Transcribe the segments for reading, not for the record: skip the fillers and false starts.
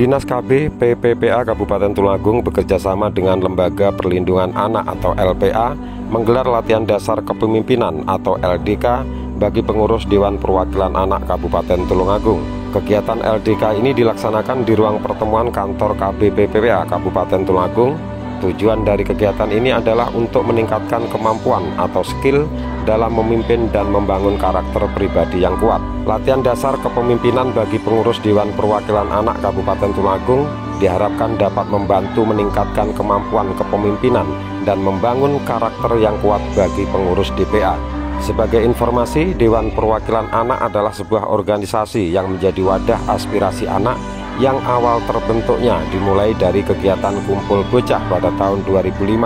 Dinas KB PPPA Kabupaten Tulungagung bekerjasama dengan Lembaga Perlindungan Anak atau LPA menggelar latihan dasar kepemimpinan atau LDK bagi pengurus Dewan Perwakilan Anak Kabupaten Tulungagung. Kegiatan LDK ini dilaksanakan di ruang pertemuan kantor KB PPPA Kabupaten Tulungagung. Tujuan dari kegiatan ini adalah untuk meningkatkan kemampuan atau skill dalam memimpin dan membangun karakter pribadi yang kuat. Latihan dasar kepemimpinan bagi pengurus Dewan Perwakilan Anak Kabupaten Tulungagung diharapkan dapat membantu meningkatkan kemampuan kepemimpinan dan membangun karakter yang kuat bagi pengurus DPA. Sebagai informasi, Dewan Perwakilan Anak adalah sebuah organisasi yang menjadi wadah aspirasi anak yang awal terbentuknya dimulai dari kegiatan kumpul bocah pada tahun 2005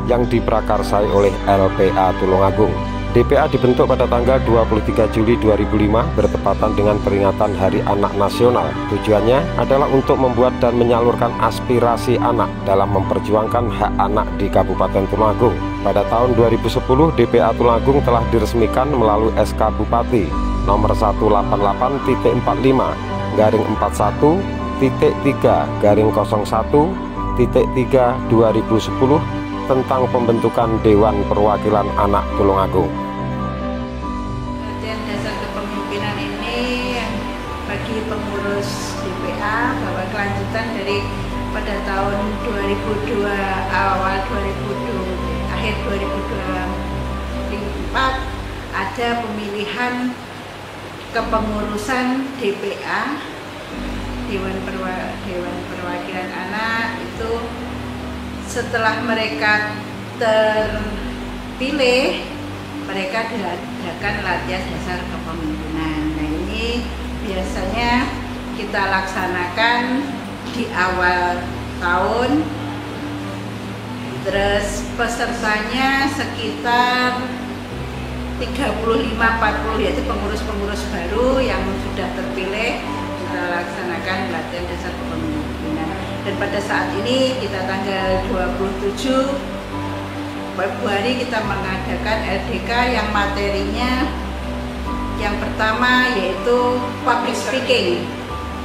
yang diprakarsai oleh LPA Tulungagung. DPA dibentuk pada tanggal 23 Juli 2005 bertepatan dengan peringatan Hari Anak Nasional. Tujuannya adalah untuk membuat dan menyalurkan aspirasi anak dalam memperjuangkan hak anak di Kabupaten Tulungagung. Pada tahun 2010, DPA Tulungagung telah diresmikan melalui SK Bupati nomor 188-41.3/01/2010 tentang pembentukan Dewan Perwakilan Anak Tulungagung. Latihan dasar kepemimpinan ini bagi pengurus DPA bahwa kelanjutan dari pada tahun 2002 akhir 2024 ada pemilihan kepengurusan DPA Dewan Perwakilan Anak itu. Setelah mereka terpilih, mereka diadakan latihan dasar kepemimpinan. Nah, ini biasanya kita laksanakan di awal tahun. Terus pesertanya sekitar 35-40, yaitu pengurus-pengurus baru yang sudah terpilih. Kita laksanakan latihan dasar kepemimpinan. Dan pada saat ini kita tanggal 27 Februari kita mengadakan LDK yang materinya yang pertama yaitu public speaking.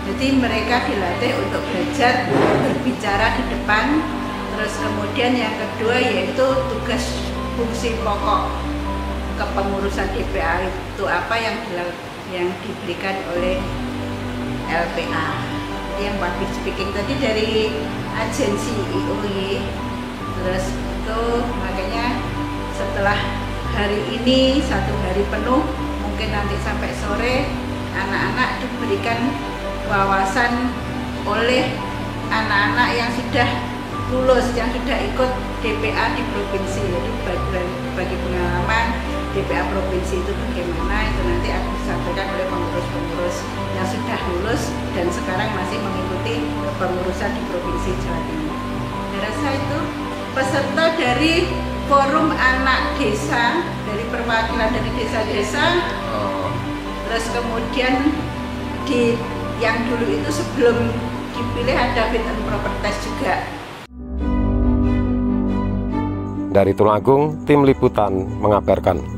Jadi mereka dilatih untuk belajar berbicara di depan. Terus kemudian yang kedua yaitu tugas fungsi pokok kepengurusan DPA itu apa yang diberikan oleh LPA. Yang public speaking tadi dari agensi IOY. Terus itu makanya setelah hari ini 1 hari penuh, mungkin nanti sampai sore, anak-anak diberikan wawasan oleh anak-anak yang sudah lulus, yang sudah ikut DPA di provinsi. Jadi bagi pengalaman DPA provinsi itu bagaimana, itu nanti akan disampaikan oleh pengurus-pengurus yang sudah lulus dan sekarang masih mengikuti kepengurusan di Provinsi Jawa Timur. Saya rasa itu peserta dari forum anak desa, dari perwakilan dari desa-desa. Terus kemudian yang dulu itu sebelum dipilih ada fit and proper test juga. Dari Tulungagung, tim liputan mengabarkan.